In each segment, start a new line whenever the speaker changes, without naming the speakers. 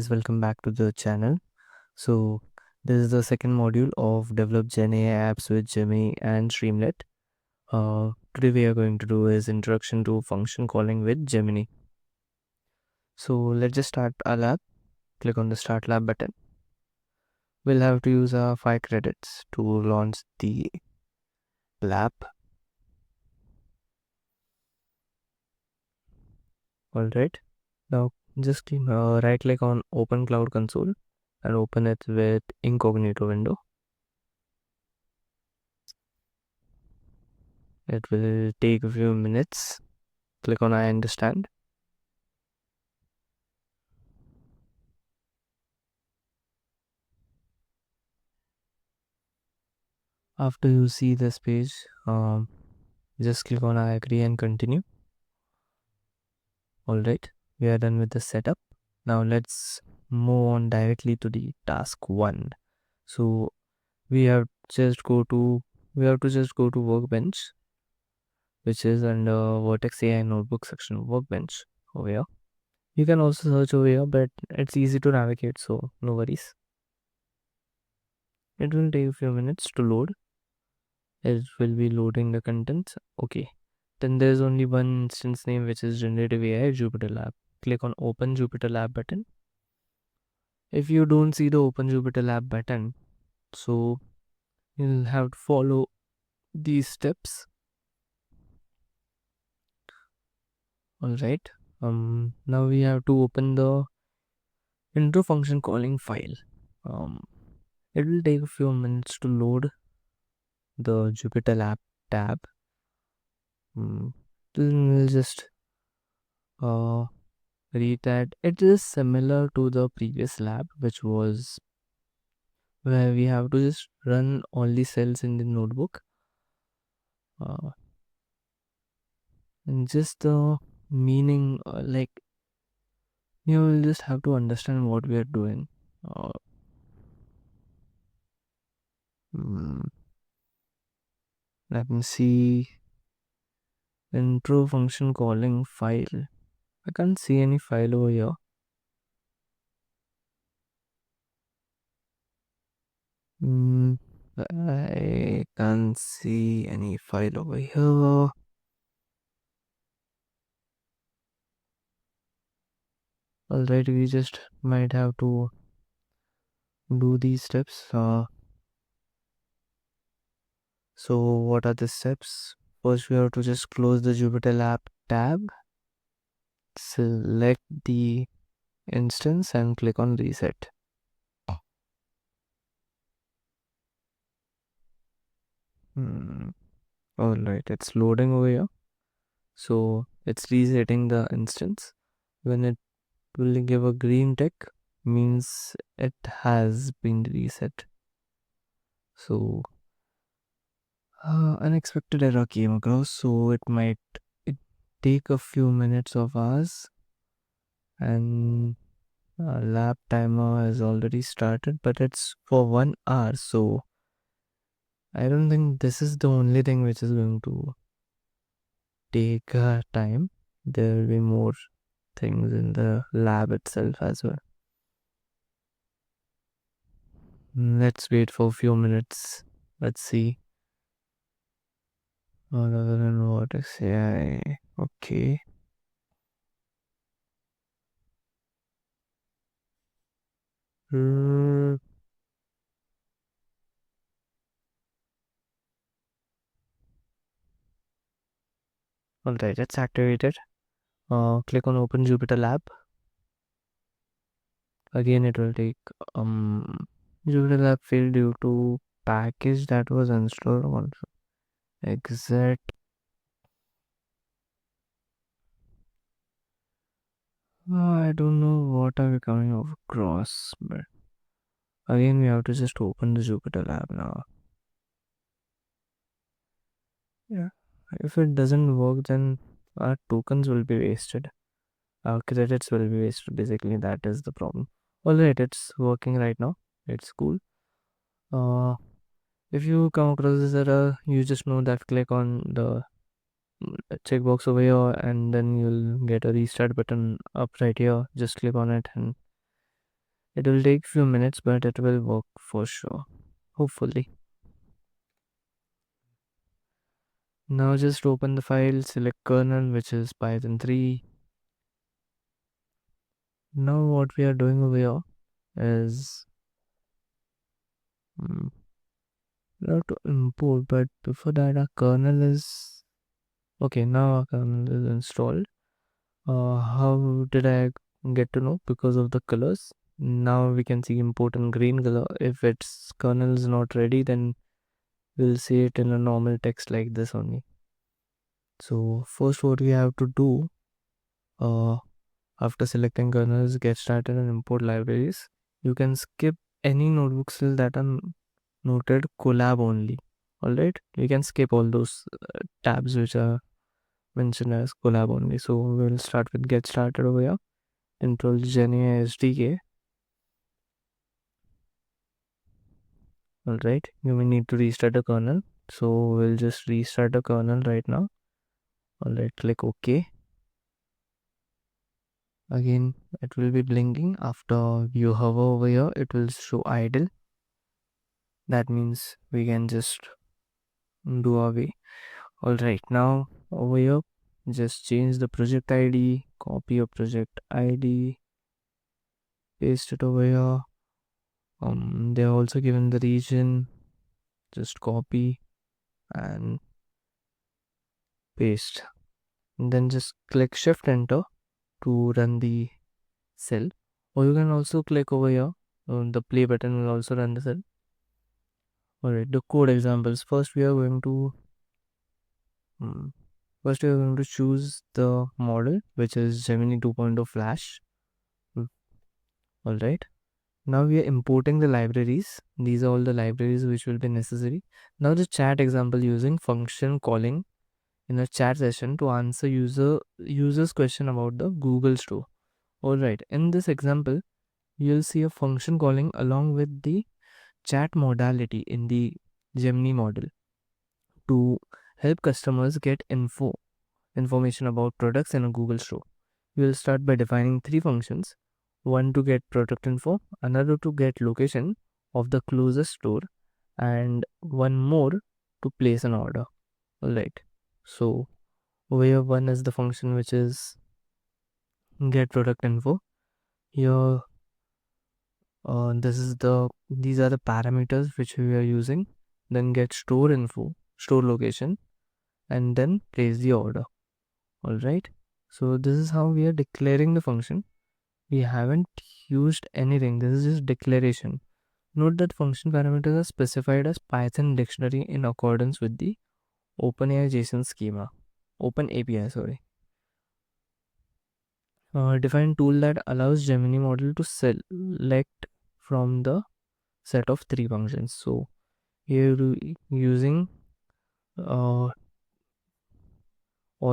guys, welcome back to the channel. So this is the second module of develop Gen AI apps with Gemini and Streamlit. Today we are going to do is introduction to function calling with Gemini. So let's just start our lab. Click on the start lab button. We'll have to use our 5 credits to launch the lab. Alright, now just right click on open cloud console and open it with incognito window. It will take a few minutes. Click on I understand. After you see this page, just click on I agree and continue. Alright, we are done with the setup. Now let's move on directly to the task 1. So we have to just go to Workbench, which is under Vertex AI notebook section. Workbench over here. You can also search over here, but it's easy to navigate, so no worries. It will take a few minutes to load. It will be loading the contents. Okay, then there's only one instance name, which is Generative AI Jupyter Lab. Click on open Jupyter Lab button. If you don't see the open Jupyter Lab button, so you'll have to follow these steps. Alright, now we have to open the intro function calling file. It will take a few minutes to load the Jupyter Lab tab. Then we'll just read that it is similar to the previous lab, which was where we have to just run all the cells in the notebook, and just the meaning, like you will just have to understand what we are doing. Let me see. Intro function calling file. I can't see any file over here. I can't see any file over here. Alright, we just might have to do these steps. So what are the steps? First, we have to just close the Jupyter Lab tab, select the instance and click on reset. Alright, it's loading over here. So it's resetting the instance. When it will give a green tick, means it has been reset. So unexpected error came across, so it might take a few minutes of ours, and lab timer has already started, but it's for 1 hour, so I don't think this is the only thing which is going to take time. There will be more things in the lab itself as well. Let's wait for a few minutes. Let's see. Other than Vertex AI. Okay. Alright, it's activated. Click on open Jupyter Lab. Again, it will take Jupyter Lab failed due to package that was installed also. Exact. I don't know what are we coming across, but again we have to just open the Jupyter Lab now. Yeah, if it doesn't work, then our tokens will be wasted. Our credits will be wasted. Basically, that is the problem. Alright, it's working right now. It's cool. If you come across this error, you just know that click on the checkbox over here, and then you'll get a restart button up right here. Just click on it, and It will take few minutes, but it will work for sure, hopefully. Now just open the file, select kernel, which is Python 3. Now what we are doing over here is we have to import, but before that our kernel is okay. Now our kernel is installed. How did I get to know? Because of the colors. Now we can see import in green color. If its kernel is not ready, then we'll see it in a normal text like this only. So first what we have to do uh, after selecting kernels, get started and import libraries. You can skip any notebook skill that are noted collab only. Alright, we can skip all those tabs which are mentioned as collab only. So we'll start with get started over here. Control Generative AI SDK. Alright, you may need to restart the kernel. So we'll just restart the kernel right now. Alright, click OK. Again, it will be blinking. After you hover over here, it will show idle. That means we can just do our way. Alright, now over here, just change the project ID, copy your project ID, paste it over here. They are also given the region, just copy and paste. And then just click shift enter to run the cell, or you can also click over here. The play button will also run the cell. Alright, the code examples. First we are going to choose the model, which is Gemini 2.0 Flash. Alright, now we are importing the libraries. These are all the libraries which will be necessary. Now the chat example, using function calling in a chat session to answer user's question about the Google store. Alright, in this example you'll see a function calling along with the chat modality in the Gemini model to help customers get information about products in a Google store. We will start by defining three functions: one to get product info, another to get location of the closest store, and one more to place an order. Alright, so over here one is the function which is get product info. Here these are the parameters which we are using. Then get store info, store location, and then place the order. Alright, so this is how we are declaring the function. We haven't used anything, this is just declaration. Note that function parameters are specified as Python dictionary in accordance with the OpenAI JSON schema. OpenAPI, sorry. Define tool that allows Gemini model to select from the set of three functions. So here using all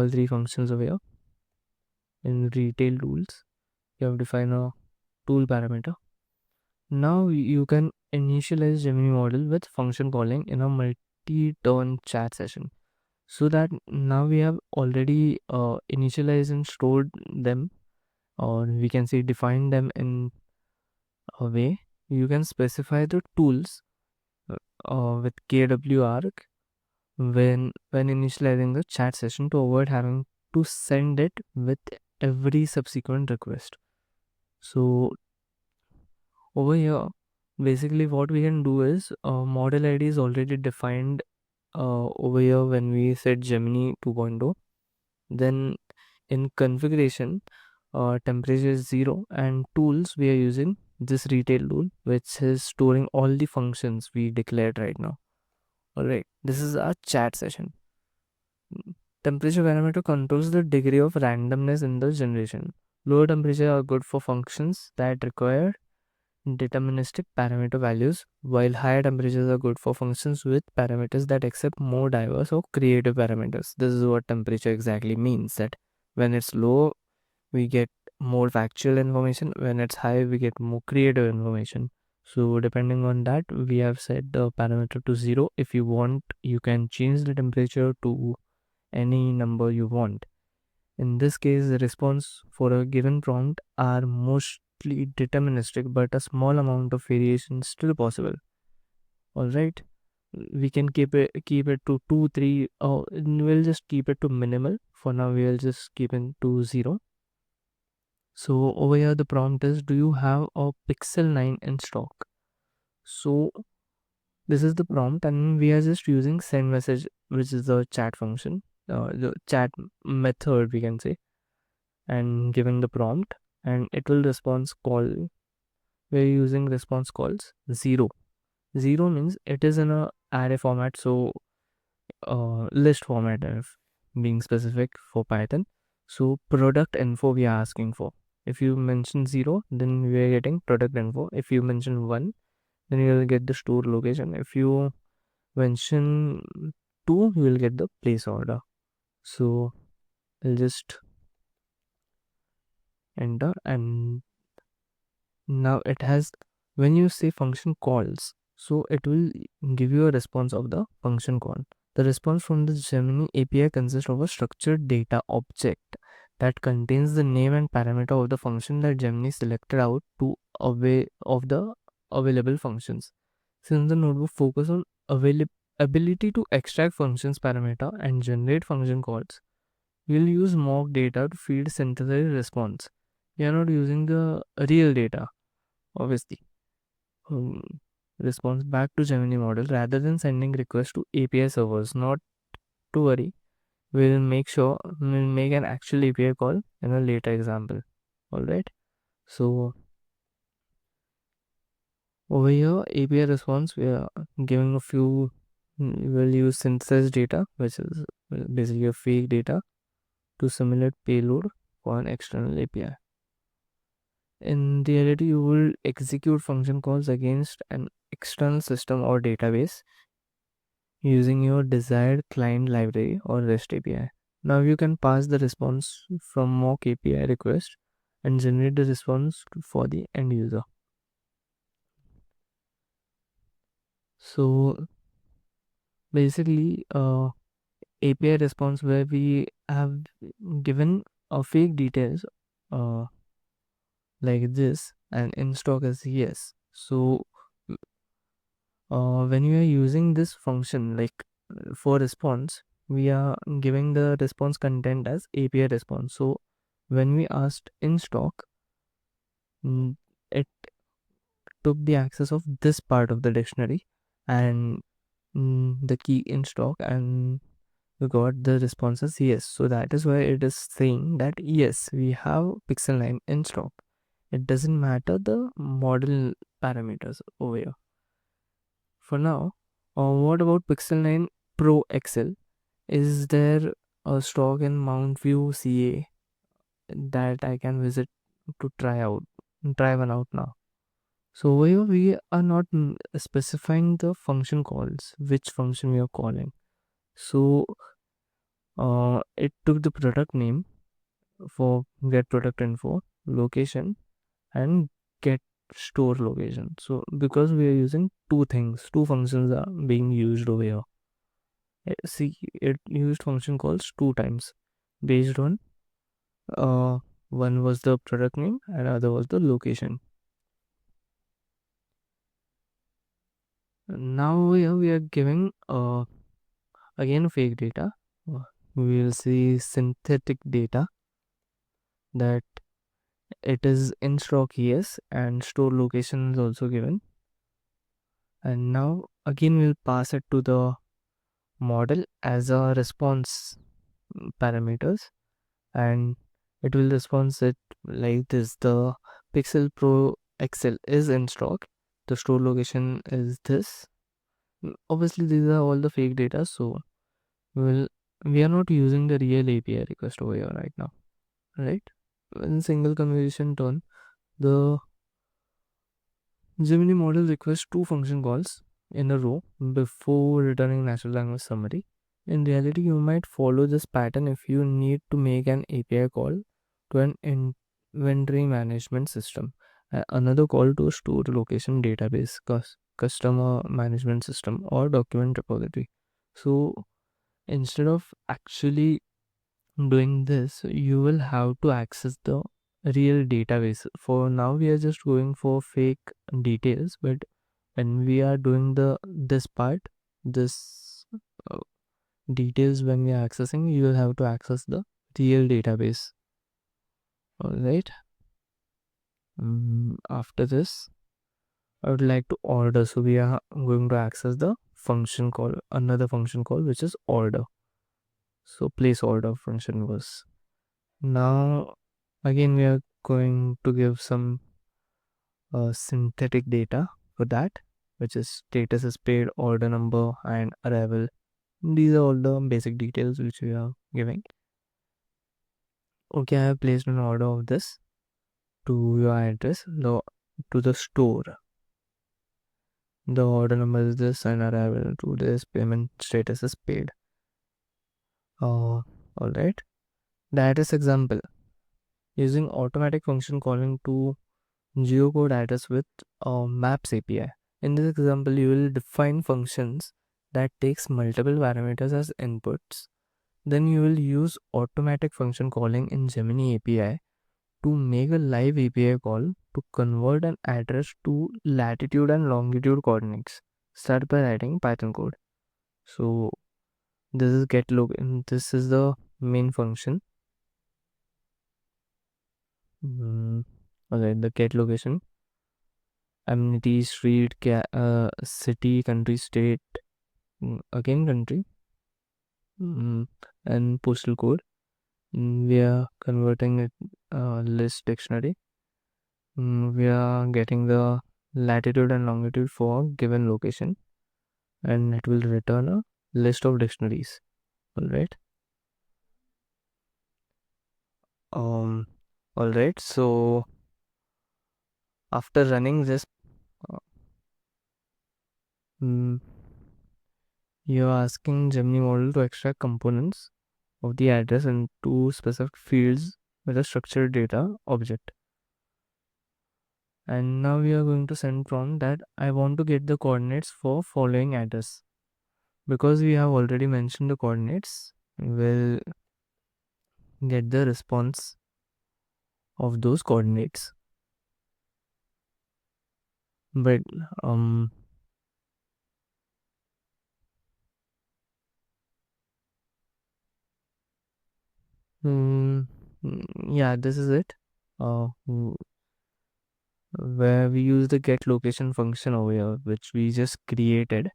three functions over here. In retail tools, you have defined a tool parameter. Now you can initialize Gemini model with function calling in a multi-turn chat session, so that now we have already initialized and stored them, or we can say define them in a way. You can specify the tools with kwrk when initializing the chat session to avoid having to send it with every subsequent request. So over here, basically what we can do is model ID is already defined over here when we set Gemini 2.0. Then in configuration, temperature is 0, and tools we are using this retail tool which is storing all the functions we declared right now. Alright, this is our chat session. Temperature parameter controls the degree of randomness in the generation. Lower temperature are good for functions that require deterministic parameter values, while higher temperatures are good for functions with parameters that accept more diverse or creative parameters. This is what temperature exactly means, that when it's low we get more factual information, when it's high we get more creative information. So depending on that, we have set the parameter to 0. If you want, you can change the temperature to any number you want. In this case, the response for a given prompt are most completely deterministic, but a small amount of variation is still possible. All right, we can keep it to 2 3, or we'll just keep it to minimal for now. We'll just keep it to 0. So over here the prompt is, do you have a Pixel 9 in stock? So this is the prompt, and we are just using send message, which is the chat function, the chat method we can say, and giving the prompt, and it will response call. We're using response calls 0. 0 means it is in a array format, so list format if being specific for Python. So product info we are asking for. If you mention 0, then we are getting product info. If you mention 1, then you will get the store location. If you mention 2, you will get the place order. So I'll just enter, and now it has, when you say function calls, so it will give you a response of the function call. The response from the Gemini API consists of a structured data object that contains the name and parameter of the function that Gemini selected out to away of the available functions. Since the notebook focuses on ability to extract functions parameter and generate function calls, we'll use mock data to feed synthesized response. We are not using the real data, obviously. um, Response back to Gemini model rather than sending requests to API servers. Not to worry, we'll make an actual API call in a later example. All right. So over here, API response, we are giving a few. We'll use synthesized data, which is basically a fake data, to simulate payload for an external API. In reality, you will execute function calls against an external system or database using your desired client library or REST API. Now you can pass the response from mock API request and generate the response for the end user. So basically, API response where we have given a fake details uh, like this, and in stock is yes. So when you are using this function, like for response, we are giving the response content as API response. So when we asked in stock, it took the access of this part of the dictionary and the key in stock, and we got the response as yes. So that is why it is saying that yes, we have Pixel 9 in stock. It doesn't matter the model parameters over here. For now, what about Pixel 9 Pro XL? Is there a stock in Mount View CA that I can visit to try one out now? So over here we are not specifying the function calls, which function we are calling. So it took the product name for get product info, location, and get store location. So because we are using two things, two functions are being used over here. See, it used function calls two times based on one was the product name and other was the location. Now here we are giving again fake data. We will see synthetic data that it is in stock, yes, and store location is also given. And now again we'll pass it to the model as a response parameters, and it will respond it like this: the Pixel Pro XL is in stock, the store location is this. Obviously these are all the fake data, so we are not using the real API request over here right now, right? In single conversation tone, the Gemini model requests two function calls in a row before returning natural language summary. In reality, you might follow this pattern if you need to make an API call to an inventory management system, another call to a store location database, customer management system, or document repository. So instead of actually doing this, you will have to access the real database. For now we are just going for fake details, but when we are doing this part, this uh, details, when we are accessing, you will have to access the real database. All right. After this, I would like to order. So we are going to access the function call, another function call, which is order. So place order function was. Now again we are going to give some synthetic data for that, which is status is paid, order number, and arrival. These are all the basic details which we are giving. Okay, I have placed an order of this to your address, to the store. The order number is this and arrival to this, payment status is paid. Alright. That is example. Using automatic function calling to geocode address with maps API. In this example, you will define functions that takes multiple parameters as inputs. Then you will use automatic function calling in Gemini API to make a live API call to convert an address to latitude and longitude coordinates. Start by writing Python code. So this is this is the main function. Okay, the get location, amenity, street, city, country, state, again country, and postal code. We are converting it list dictionary. We are getting the latitude and longitude for given location, and it will return a list of dictionaries. All right. Um. All right. So after running this, uh, mm, you're asking Gemini model to extract components of the address into specific fields with a structured data object. And now we are going to send prompt that I want to get the coordinates for following address. Because we have already mentioned the coordinates, we'll get the response of those coordinates. But mm, yeah, this is it. Where we use the get location function over here, which we just created,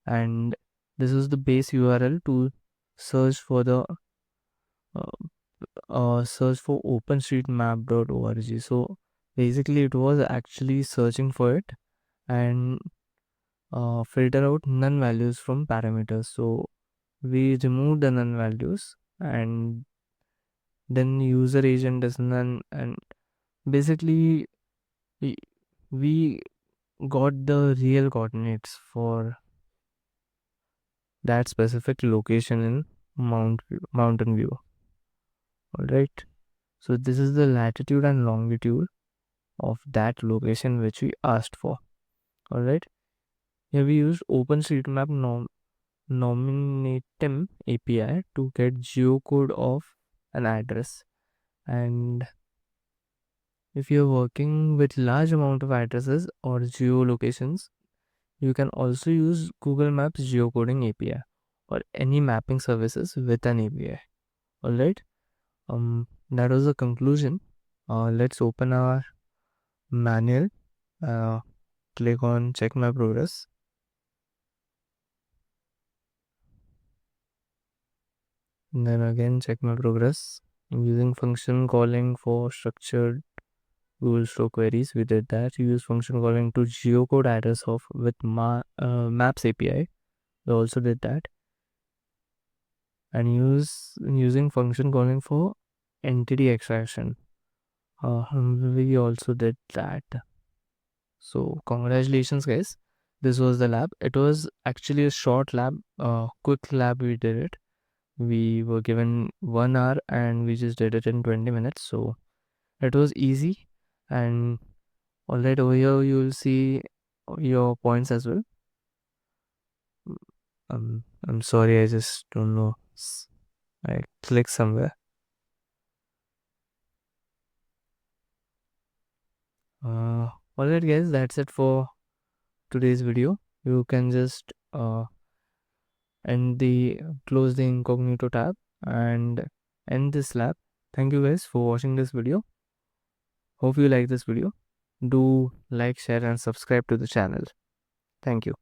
and this is the base URL to search for the search for openstreetmap.org. So basically, it was actually searching for it and filter out none values from parameters. So we remove the none values, and then user agent is none, and basically we, we got the real coordinates for that specific location in Mountain View. All right. So this is the latitude and longitude of that location which we asked for. All right. Here we used OpenStreetMap nominatim API to get geocode of an address. And if you're working with large amount of addresses or geolocations, you can also use Google Maps geocoding API or any mapping services with an API. All right. That was the conclusion. Let's open our manual. Click on check my progress. And then again check my progress. I'm using function calling for structured Google Store queries. We did that. Use function calling to geocode address of with Maps API. We also did that. And using function calling for entity extraction. We also did that. So congratulations, guys. This was the lab. It was actually a short lab, quick lab. We did it. We were given 1 hour and we just did it in 20 minutes. So it was easy. And all right, over here you will see your points as well. I'm sorry, I just don't know. I clicked somewhere. Alright guys, that's it for today's video. You can just close the incognito tab and end this lab. Thank you guys for watching this video. Hope you like this video. Do like, share and subscribe to the channel. Thank you.